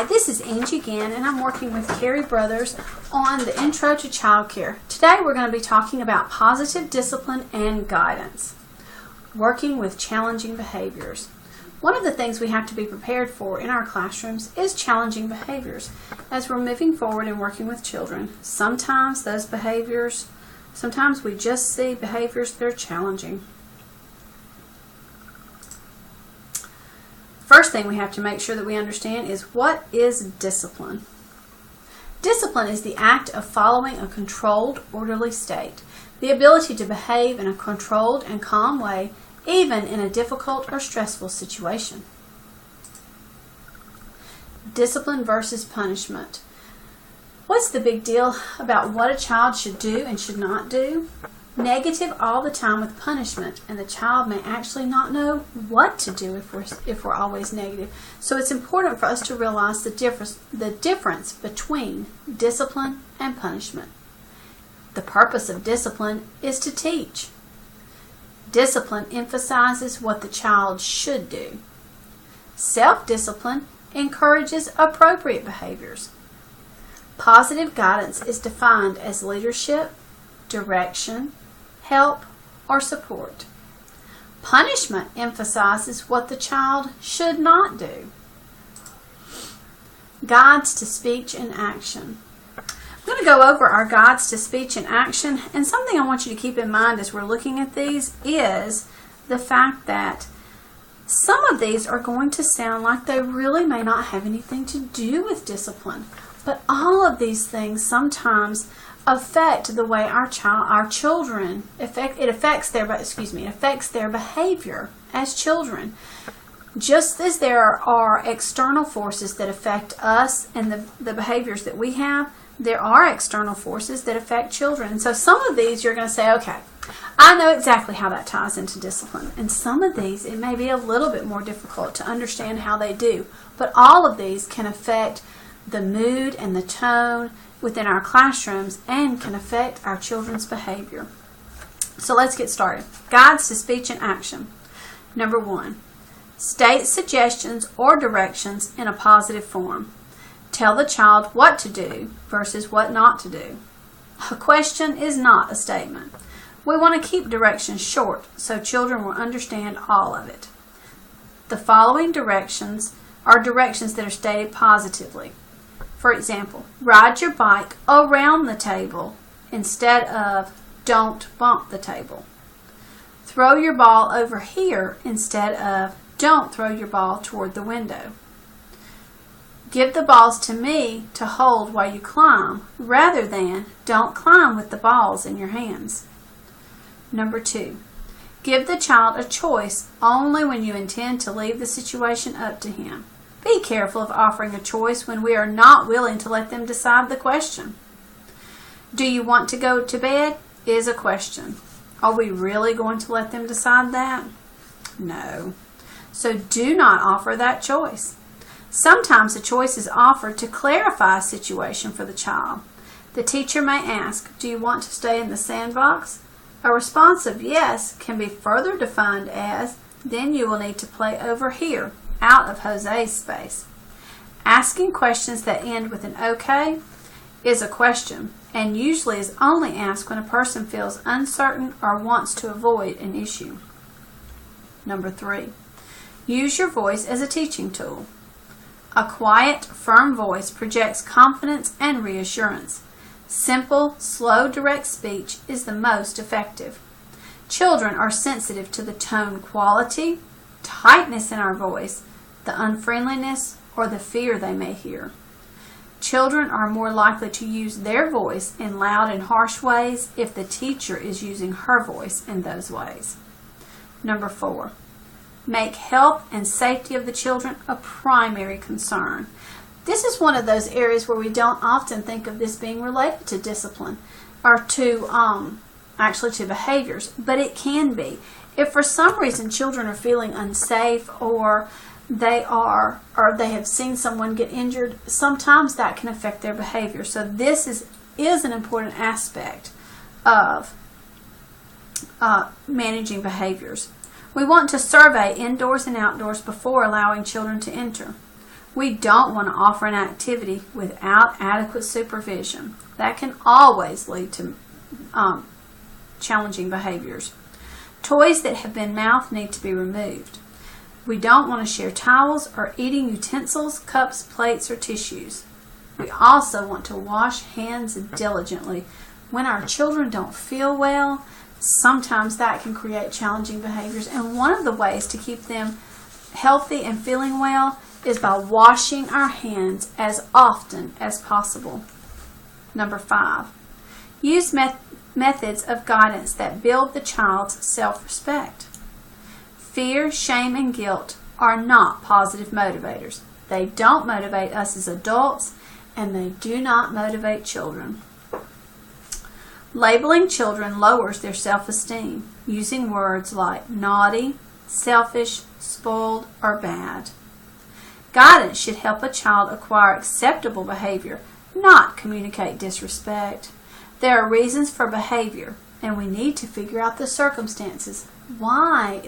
Hi, this is Angie again, and I'm working with Carrie Brothers on the Intro to Childcare. Today we're going to be talking about positive discipline and guidance, working with challenging behaviors. One of the things we have to be prepared for in our classrooms is challenging behaviors. As we're moving forward and working with children, sometimes we just see behaviors that are challenging. First thing we have to make sure that we understand is, what is discipline? Discipline is the act of following a controlled, orderly state, the ability to behave in a controlled and calm way, even in a difficult or stressful situation. Discipline versus punishment. What's the big deal about what a child should do and should not do? Negative all the time with punishment, and the child may actually not know what to do if we're always negative. So it's important for us to realize the difference between discipline and punishment. The purpose of discipline is to teach. Discipline emphasizes what the child should do. Self-discipline encourages appropriate behaviors. Positive guidance is defined as leadership, direction, help, or support. Punishment emphasizes what the child should not do. Guides to speech and action. I'm going to go over our guides to speech and action, and something I want you to keep in mind as we're looking at these is the fact that some of these are going to sound like they really may not have anything to do with discipline, but all of these things sometimes affect the way our children affects their behavior as children. Just as there are external forces that affect us and the behaviors that we have, there are external forces that affect children. And so some of these you're going to say, okay, I know exactly how that ties into discipline. And some of these, it may be a little bit more difficult to understand how they do. But all of these can affect the mood and the tone within our classrooms and can affect our children's behavior. So let's get started. Guides to speech and action. Number 1, state suggestions or directions in a positive form. Tell the child what to do versus what not to do. A question is not a statement. We want to keep directions short so children will understand all of it. The following directions are directions that are stated positively. For example, ride your bike around the table instead of don't bump the table. Throw your ball over here instead of don't throw your ball toward the window. Give the balls to me to hold while you climb rather than don't climb with the balls in your hands. Number 2, give the child a choice only when you intend to leave the situation up to him. Be careful of offering a choice when we are not willing to let them decide the question. Do you want to go to bed? Is a question. Are we really going to let them decide that? No. So do not offer that choice. Sometimes a choice is offered to clarify a situation for the child. The teacher may ask, do you want to stay in the sandbox? A response of yes can be further defined as, then you will need to play over here, out of Jose's space. Asking questions that end with an okay is a question, and usually is only asked when a person feels uncertain or wants to avoid an issue. Number 3, use your voice as a teaching tool. A quiet, firm voice projects confidence and reassurance. Simple, slow, direct speech is the most effective. Children are sensitive to the tone quality, tightness in our voice, the unfriendliness, or the fear they may hear. Children are more likely to use their voice in loud and harsh ways if the teacher is using her voice in those ways. Number 4, make health and safety of the children a primary concern. This is one of those areas where we don't often think of this being related to discipline or to behaviors, but it can be. If for some reason children are feeling unsafe or they have seen someone get injured, sometimes that can affect their behavior. So this is an important aspect of managing behaviors. We want to survey indoors and outdoors before allowing children to enter. We don't want to offer an activity without adequate supervision. That can always lead to challenging behaviors. Toys that have been mouthed need to be removed. We don't want to share towels or eating utensils, cups, plates, or tissues. We also want to wash hands diligently. When our children don't feel well, sometimes that can create challenging behaviors, and one of the ways to keep them healthy and feeling well is by washing our hands as often as possible. Number 5, use methods of guidance that build the child's self-respect. Fear, shame, and guilt are not positive motivators. They don't motivate us as adults, and they do not motivate children. Labeling children lowers their self-esteem, using words like naughty, selfish, spoiled, or bad. Guidance should help a child acquire acceptable behavior, not communicate disrespect. There are reasons for behavior, and we need to figure out the circumstances. Why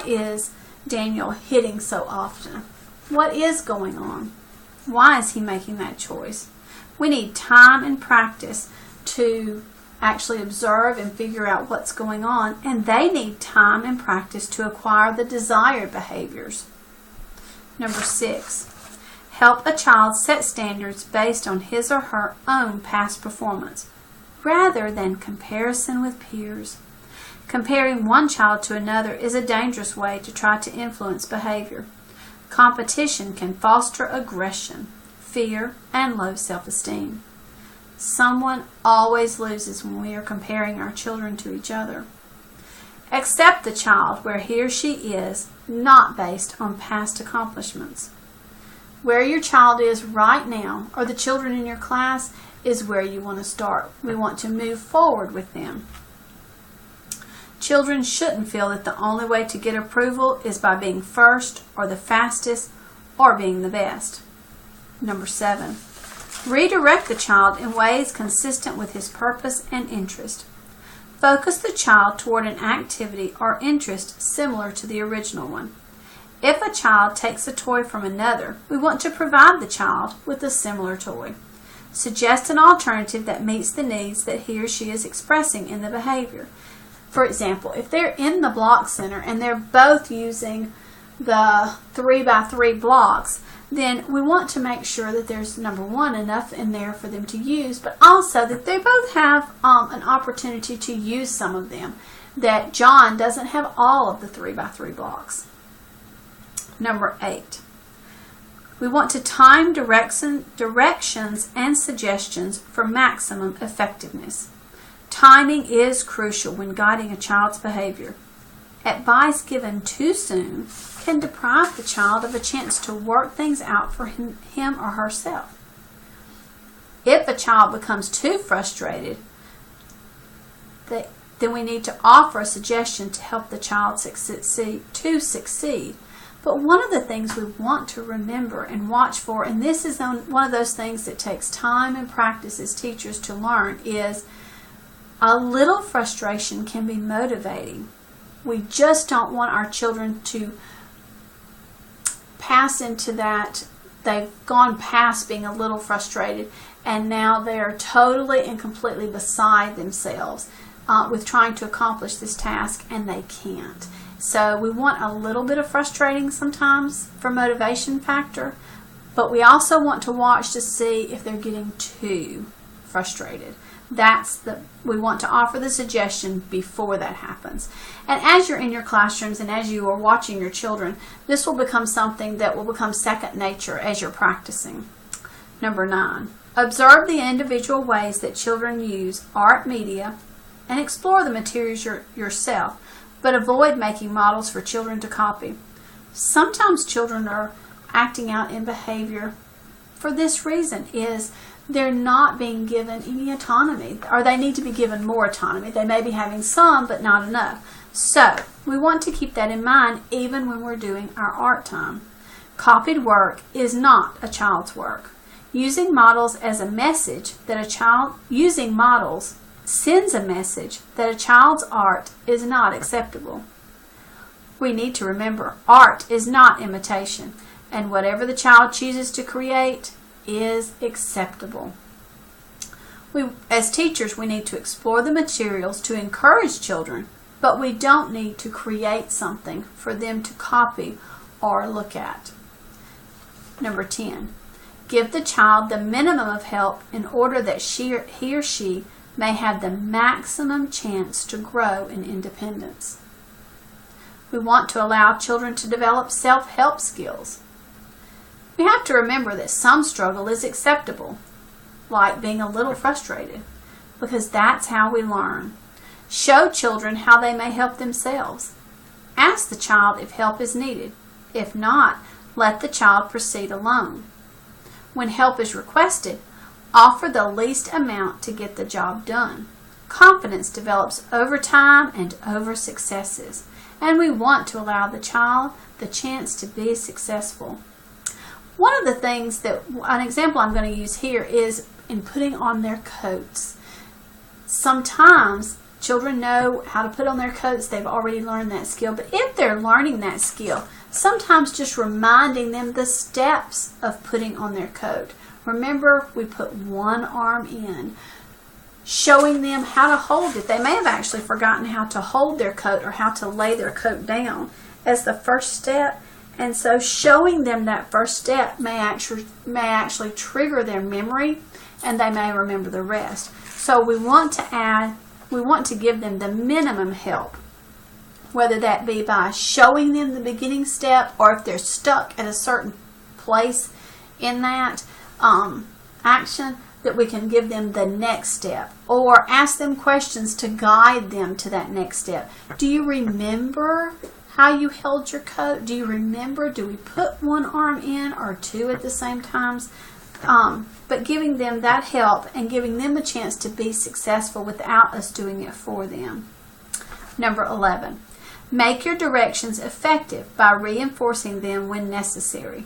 is Daniel hitting so often? What is going on? Why is he making that choice? We need time and practice to actually observe and figure out what's going on, and they need time and practice to acquire the desired behaviors. Number 6, help a child set standards based on his or her own past performance, rather than comparison with peers. Comparing one child to another is a dangerous way to try to influence behavior. Competition can foster aggression, fear, and low self-esteem. Someone always loses when we are comparing our children to each other. Accept the child where he or she is, not based on past accomplishments. Where your child is right now, or the children in your class, is where you want to start. We want to move forward with them. Children shouldn't feel that the only way to get approval is by being first, or the fastest, or being the best. Number 7, redirect the child in ways consistent with his purpose and interest. Focus the child toward an activity or interest similar to the original one. If a child takes a toy from another, we want to provide the child with a similar toy. Suggest an alternative that meets the needs that he or she is expressing in the behavior. For example, if they're in the block center and they're both using the 3x3 blocks, then we want to make sure that there's, number 1, enough in there for them to use, but also that they both have an opportunity to use some of them, that John doesn't have all of the 3x3 blocks. Number 8, we want to time directions and suggestions for maximum effectiveness. Timing is crucial when guiding a child's behavior. Advice given too soon can deprive the child of a chance to work things out for him or herself. If a child becomes too frustrated, then we need to offer a suggestion to help the child succeed. But one of the things we want to remember and watch for, and this is one of those things that takes time and practice as teachers to learn, is a little frustration can be motivating. We just don't want our children to pass into that. They've gone past being a little frustrated, and now they're totally and completely beside themselves with trying to accomplish this task, and they can't. So we want a little bit of frustrating sometimes for motivation factor, but we also want to watch to see if they're getting too frustrated. We want to offer the suggestion before that happens. And as you're in your classrooms and as you are watching your children, this will become something that will become second nature as you're practicing. Number 9, observe the individual ways that children use art media and explore the materials yourself, but avoid making models for children to copy. Sometimes children are acting out in behavior for this reason, is they're not being given any autonomy, or they need to be given more autonomy. They may be having some, but not enough. So we want to keep that in mind even when we're doing our art time. Copied work is not a child's work. Using models sends a message that a child's art is not acceptable. We need to remember, art is not imitation. and whatever the child chooses to create is acceptable. As teachers, we need to explore the materials to encourage children, but we don't need to create something for them to copy or look at. Number 10, give the child the minimum of help in order that he or she may have the maximum chance to grow in independence. We want to allow children to develop self-help skills. We have to remember that some struggle is acceptable, like being a little frustrated, because that's how we learn. Show children how they may help themselves. Ask the child if help is needed. If not, let the child proceed alone. When help is requested, offer the least amount to get the job done. Confidence develops over time and over successes, and we want to allow the child the chance to be successful. One of the things an example I'm going to use here is in putting on their coats. Sometimes children know how to put on their coats. They've already learned that skill. But if they're learning that skill, sometimes just reminding them the steps of putting on their coat. Remember, we put one arm in. Showing them how to hold it. They may have actually forgotten how to hold their coat or how to lay their coat down as the first step. And so showing them that first step may actually trigger their memory, and they may remember the rest. So we want to give them the minimum help, whether that be by showing them the beginning step, or if they're stuck at a certain place in that action, that we can give them the next step, or ask them questions to guide them to that next step. Do you remember how you held your coat? Do you remember? Do we put one arm in or two at the same times? But giving them that help and giving them a chance to be successful without us doing it for them. Number 11, make your directions effective by reinforcing them when necessary.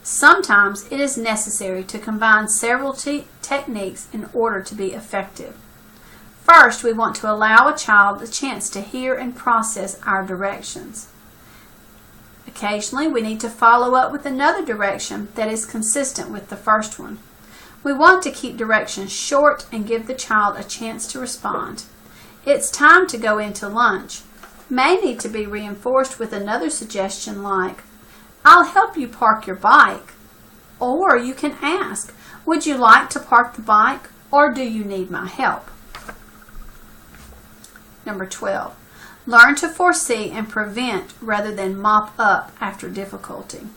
Sometimes it is necessary to combine several techniques in order to be effective. First, we want to allow a child the chance to hear and process our directions. Occasionally, we need to follow up with another direction that is consistent with the first one. We want to keep directions short and give the child a chance to respond. It's time to go into lunch may need to be reinforced with another suggestion like, I'll help you park your bike. Or you can ask, would you like to park the bike, or do you need my help? Number 12, learn to foresee and prevent rather than mop up after difficulty.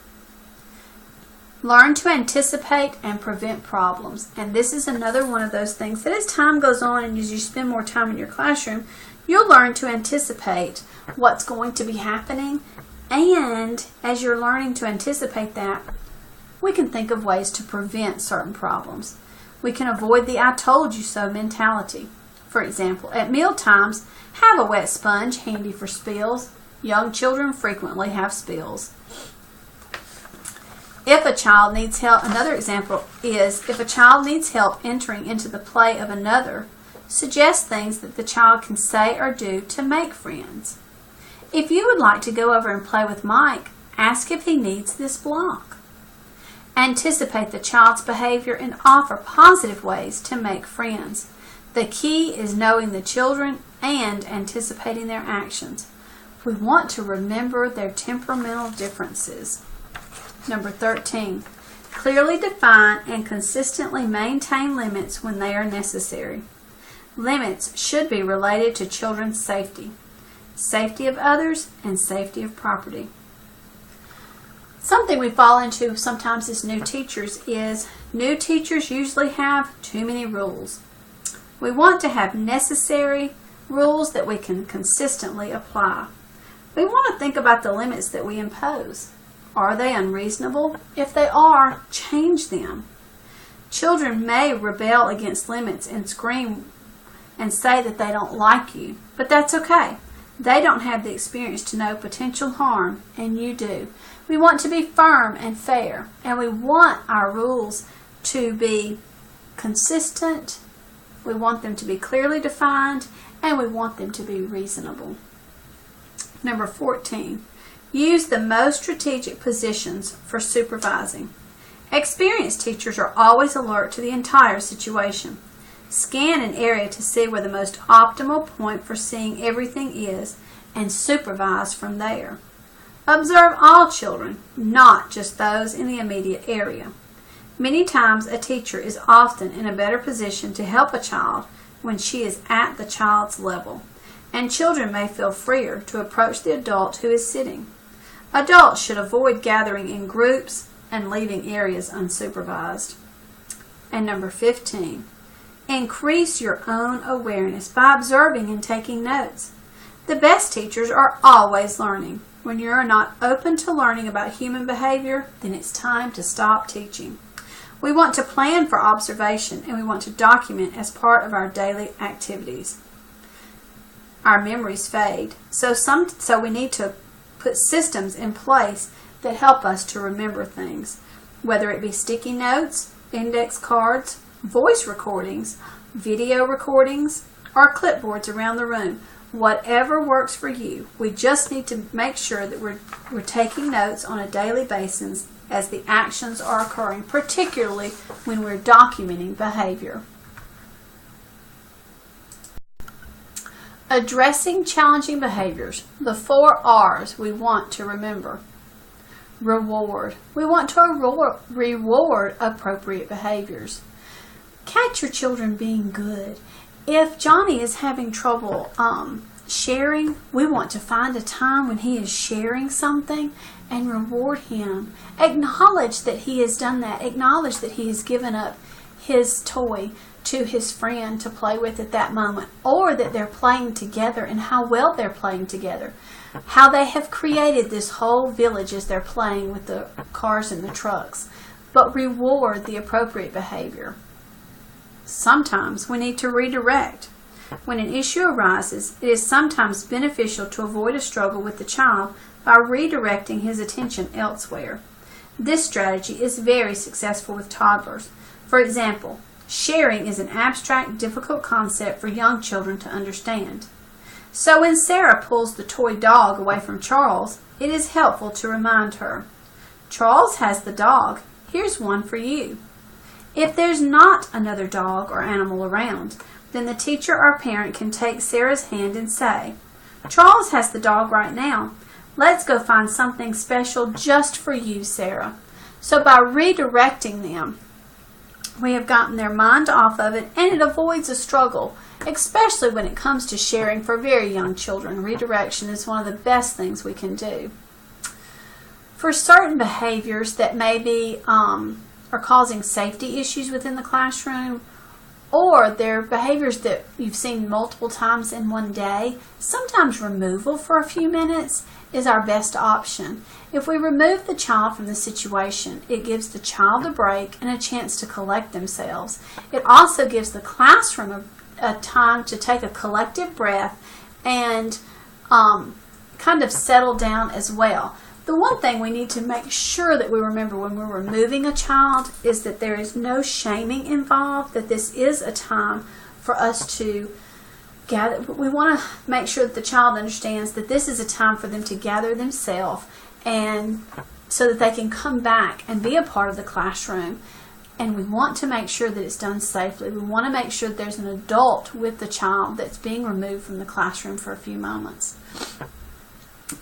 Learn to anticipate and prevent problems. And this is another one of those things that as time goes on and as you spend more time in your classroom, you'll learn to anticipate what's going to be happening. And as you're learning to anticipate that, we can think of ways to prevent certain problems. We can avoid the I told you so mentality. For example, at meal times, have a wet sponge handy for spills. Young children frequently have spills. If a child needs help, another example is if a child needs help entering into the play of another, suggest things that the child can say or do to make friends. If you would like to go over and play with Mike, ask if he needs this block. Anticipate the child's behavior and offer positive ways to make friends. The key is knowing the children and anticipating their actions. We want to remember their temperamental differences. Number 13, clearly define and consistently maintain limits when they are necessary. Limits should be related to children's safety, safety of others, and safety of property. Something we fall into sometimes as new teachers is new teachers usually have too many rules. We want to have necessary rules that we can consistently apply. We want to think about the limits that we impose. Are they unreasonable? If they are, change them. Children may rebel against limits and scream and say that they don't like you, but that's okay. They don't have the experience to know potential harm, and you do. We want to be firm and fair, and we want our rules to be consistent. We want them to be clearly defined, and we want them to be reasonable. Number 14, Use the most strategic positions for supervising. Experienced teachers are always alert to the entire situation. Scan an area to see where the most optimal point for seeing everything is and supervise from there. Observe all children, not just those in the immediate area. Many times a teacher is often in a better position to help a child when she is at the child's level, and children may feel freer to approach the adult who is sitting. Adults should avoid gathering in groups and leaving areas unsupervised. And number 15, increase your own awareness by observing and taking notes. The best teachers are always learning. When you are not open to learning about human behavior, then it's time to stop teaching. We want to plan for observation, and we want to document as part of our daily activities. Our memories fade, so we need to put systems in place that help us to remember things, whether it be sticky notes, index cards, voice recordings, video recordings, or clipboards around the room. Whatever works for you. We just need to make sure that we're taking notes on a daily basis as the actions are occurring, particularly when we're documenting behavior. Addressing challenging behaviors. The 4 R's we want to remember. Reward. We want to reward appropriate behaviors. Catch your children being good. If Johnny is having trouble sharing, we want to find a time when he is sharing something and reward him. Acknowledge that he has done that. Acknowledge that he has given up his toy to his friend to play with at that moment, or that they're playing together and how well they're playing together. How they have created this whole village as they're playing with the cars and the trucks. But reward the appropriate behavior. Sometimes we need to redirect. When an issue arises, it is sometimes beneficial to avoid a struggle with the child by redirecting his attention elsewhere. This strategy is very successful with toddlers. For example, sharing is an abstract, difficult concept for young children to understand. So when Sarah pulls the toy dog away from Charles, it is helpful to remind her, Charles has the dog. Here's one for you. If there's not another dog or animal around, then the teacher or parent can take Sarah's hand and say, Charles has the dog right now. Let's go find something special just for you, Sarah. So by redirecting them, we have gotten their mind off of it, and it avoids a struggle, especially when it comes to sharing for very young children. Redirection is one of the best things we can do. For certain behaviors that maybe are causing safety issues within the classroom, or they're behaviors that you've seen multiple times in one day, sometimes removal for a few minutes is our best option. If we remove the child from the situation, it gives the child a break and a chance to collect themselves. It also gives the classroom a time to take a collective breath and kind of settle down as well. The one thing we need to make sure that we remember when we're removing a child is that there is no shaming involved, that this is a time for us to gather. We want to make sure that the child understands that this is a time for them to gather themselves, and so that they can come back and be a part of the classroom. And we want to make sure that it's done safely. We want to make sure that there's an adult with the child that's being removed from the classroom for a few moments.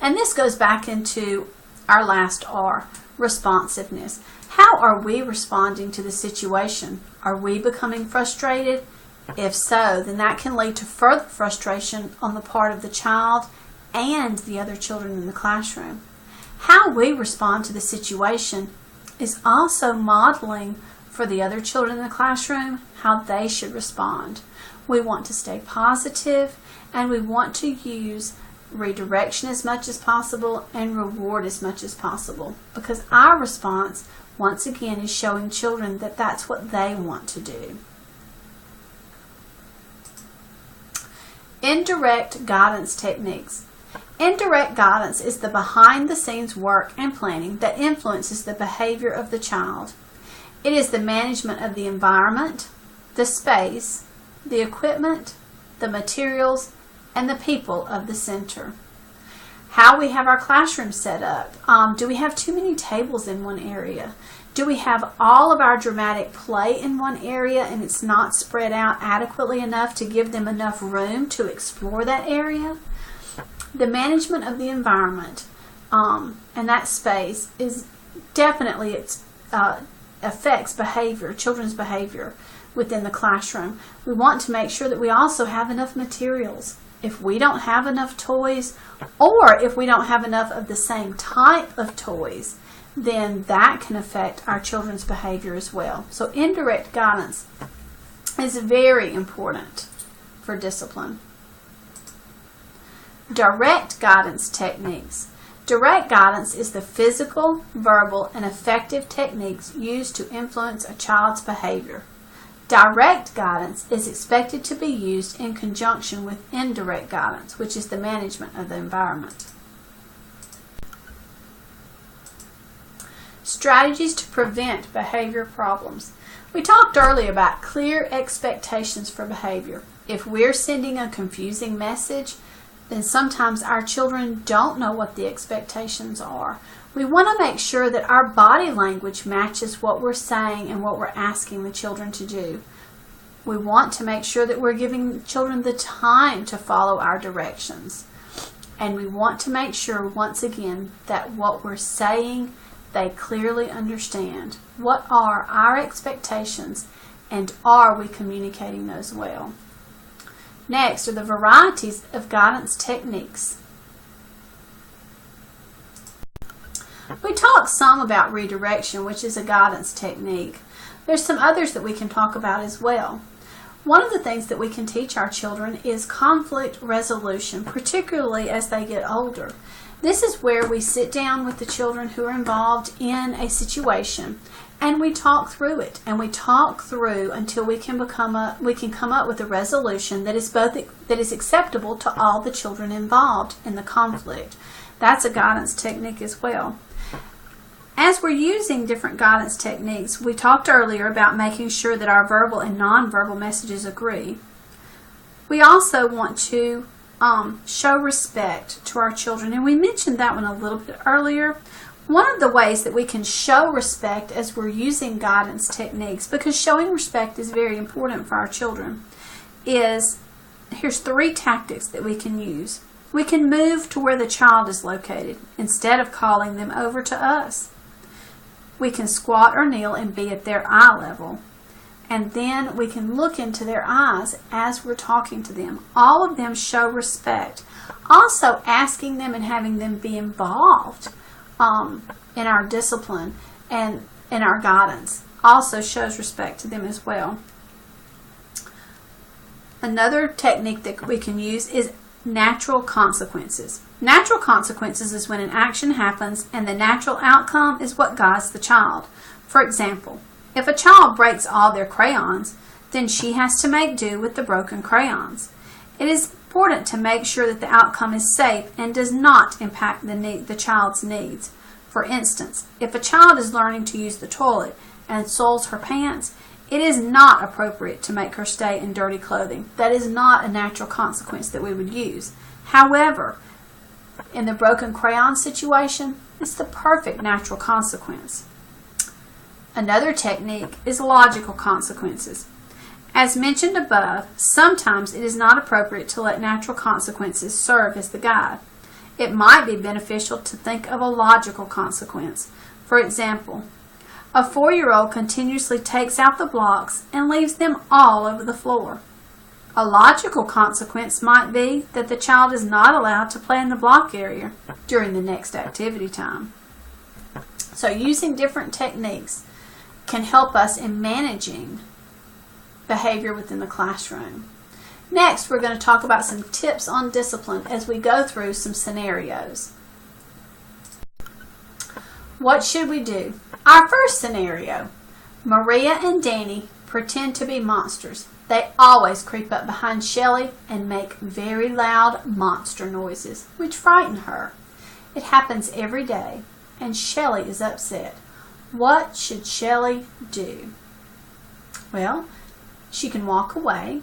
And this goes back into our last R, responsiveness. How are we responding to the situation? Are we becoming frustrated? If so, then that can lead to further frustration on the part of the child and the other children in the classroom. How we respond to the situation is also modeling for the other children in the classroom how they should respond. We want to stay positive, and we want to use redirection as much as possible and reward as much as possible, because our response, once again, is showing children that that's what they want to do. Indirect guidance techniques. Indirect guidance is the behind-the-scenes work and planning that influences the behavior of the child. It is the management of the environment, the space, the equipment, the materials, and the people of the center. how we have our classroom set up. Do we have too many tables in one area? Do we have all of our dramatic play in one area and it's not spread out adequately enough to give them enough room to explore that area? The management of the environment and that space is definitely affects behavior, children's behavior within the classroom. We want to make sure that we also have enough materials. If we don't have enough toys, or if we don't have enough of the same type of toys, then that can affect our children's behavior as well. So indirect guidance is very important for discipline. Direct guidance techniques. Direct guidance is the physical, verbal, and affective techniques used to influence a child's behavior. Direct guidance is expected to be used in conjunction with indirect guidance, which is the management of the environment. Strategies to prevent behavior problems. We talked earlier about clear expectations for behavior. If we're sending a confusing message, then sometimes our children don't know what the expectations are. We want to make sure that our body language matches what we're saying and what we're asking the children to do. We want to make sure that we're giving children the time to follow our directions. And we want to make sure, once again, that what we're saying, they clearly understand. What are our expectations, and are we communicating those well? Next are the varieties of guidance techniques. We talked some about redirection, which is a guidance technique. There's some others that we can talk about as well. One of the things that we can teach our children is conflict resolution, particularly as they get older. This is where we sit down with the children who are involved in a situation and we talk through it, and we talk through until we can come up with a resolution that is acceptable to all the children involved in the conflict. That's a guidance technique as well. As we're using different guidance techniques, we talked earlier about making sure that our verbal and nonverbal messages agree. We also want to show respect to our children, and we mentioned that one a little bit earlier. One of the ways that we can show respect as we're using guidance techniques, because showing respect is very important for our children, is here's 3 tactics that we can use. We can move to where the child is located instead of calling them over to us. We can squat or kneel and be at their eye level. And then we can look into their eyes as we're talking to them. All of them show respect. Also, asking them and having them be involved in our discipline and in our guidance also shows respect to them as well. Another technique that we can use is natural consequences. Natural consequences is when an action happens and the natural outcome is what guides the child. For example, if a child breaks all their crayons, then she has to make do with the broken crayons. It is important to make sure that the outcome is safe and does not impact the child's needs. For instance, if a child is learning to use the toilet and soils her pants, it is not appropriate to make her stay in dirty clothing. That is not a natural consequence that we would use. However, in the broken crayon situation, it's the perfect natural consequence. Another technique is logical consequences. As mentioned above, sometimes it is not appropriate to let natural consequences serve as the guide. It might be beneficial to think of a logical consequence. For example, a 4-year-old continuously takes out the blocks and leaves them all over the floor. A logical consequence might be that the child is not allowed to play in the block area during the next activity time. So using different techniques can help us in managing behavior within the classroom. Next, we're going to talk about some tips on discipline as we go through some scenarios. What should we do? Our first scenario, Maria and Danny pretend to be monsters. They always creep up behind Shelley and make very loud monster noises, which frighten her. It happens every day, and Shelley is upset. What should Shelley do? Well, she can walk away,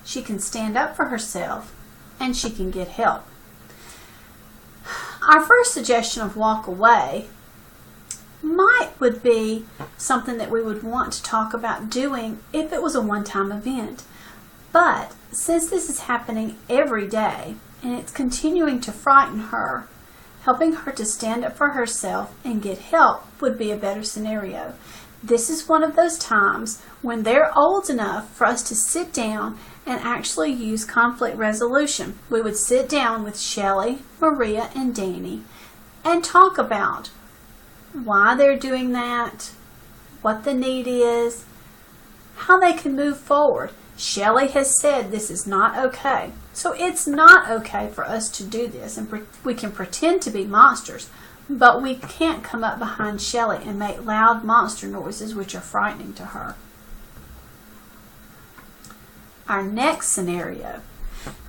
she can stand up for herself, and she can get help. Our first suggestion of walk away would be something that we would want to talk about doing if it was a one-time event. But since this is happening every day and it's continuing to frighten her, helping her to stand up for herself and get help would be a better scenario. This is one of those times when they're old enough for us to sit down and actually use conflict resolution. We would sit down with Shelley, Maria, and Danny and talk about why they're doing that, what the need is, how they can move forward. Shelley has said this is not okay. So it's not okay for us to do this, and we can pretend to be monsters, but we can't come up behind Shelley and make loud monster noises which are frightening to her. Our next scenario.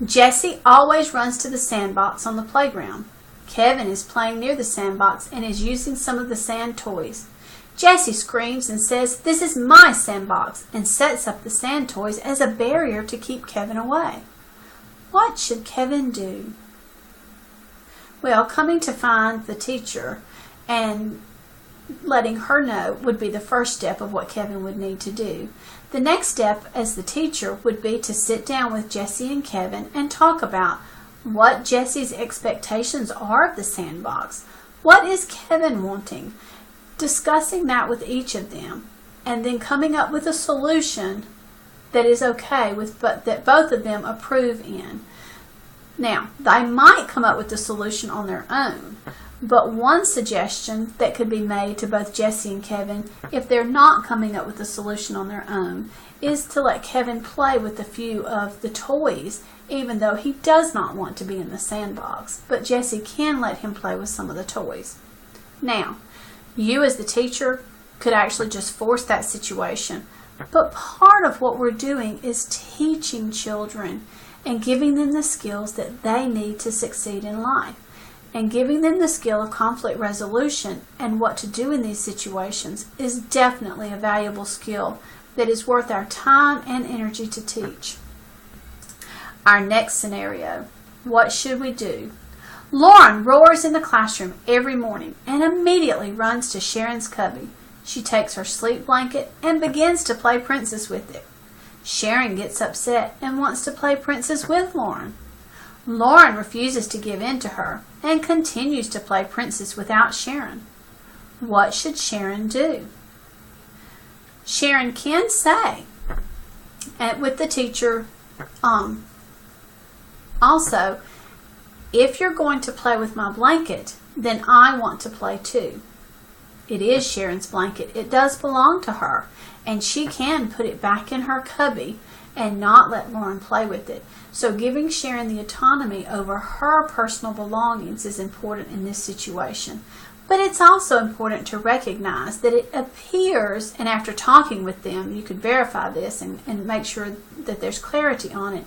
Jessie always runs to the sandbox on the playground. Kevin is playing near the sandbox and is using some of the sand toys. Jessie screams and says, "This is my sandbox," and sets up the sand toys as a barrier to keep Kevin away. What should Kevin do? Well, coming to find the teacher and letting her know would be the first step of what Kevin would need to do. The next step as the teacher would be to sit down with Jessie and Kevin and talk about what Jessie's expectations are of the sandbox. What is Kevin wanting? Discussing that with each of them, and then coming up with a solution that is okay with, but that both of them approve in. Now, they might come up with the solution on their own, but one suggestion that could be made to both Jessie and Kevin, if they're not coming up with a solution on their own, is to let Kevin play with a few of the toys, even though he does not want to be in the sandbox. But Jessie can let him play with some of the toys. Now, you as the teacher could actually just force that situation. But part of what we're doing is teaching children and giving them the skills that they need to succeed in life, and giving them the skill of conflict resolution and what to do in these situations is definitely a valuable skill that is worth our time and energy to teach. Our next scenario, what should we do? Lauren roars in the classroom every morning and immediately runs to Sharon's cubby. She takes her sleep blanket and begins to play princess with it. Sharon gets upset and wants to play princess with Lauren. Lauren refuses to give in to her and continues to play princess without Sharon. What should Sharon do? Sharon can say with the teacher, also, if you're going to play with my blanket, then I want to play too. It is Sharon's blanket. It does belong to her, and she can put it back in her cubby and not let Lauren play with it. So giving Sharon the autonomy over her personal belongings is important in this situation. But it's also important to recognize that it appears, and after talking with them, you could verify this and make sure that there's clarity on it,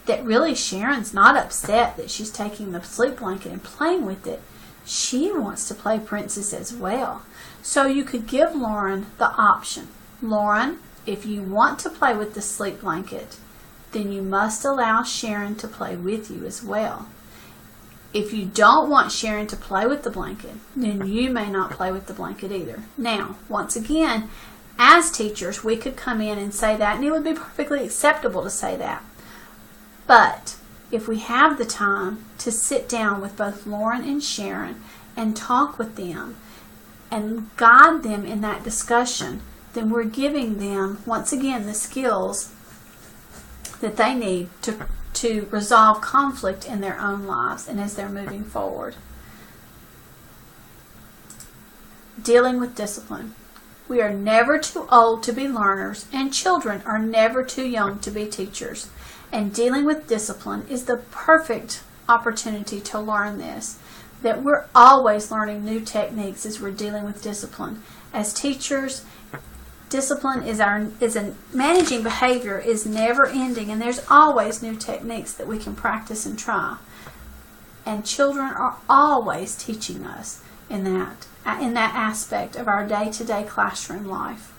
that really Sharon's not upset that she's taking the sleep blanket and playing with it. She wants to play princess as well. So you could give Lauren the option. Lauren, if you want to play with the sleep blanket, then you must allow Sharon to play with you as well. If you don't want Sharon to play with the blanket, then you may not play with the blanket either. Now, once again, as teachers, we could come in and say that, and it would be perfectly acceptable to say that. But if we have the time to sit down with both Lauren and Sharon and talk with them and guide them in that discussion, then we're giving them, once again, the skills that they need to resolve conflict in their own lives and as they're moving forward. Dealing with discipline. We are never too old to be learners, and children are never too young to be teachers. And dealing with discipline is the perfect opportunity to learn this, that we're always learning new techniques as we're dealing with discipline. As teachers, discipline managing behavior is never ending, and there's always new techniques that we can practice and try. And children are always teaching us in that aspect of our day-to-day classroom life.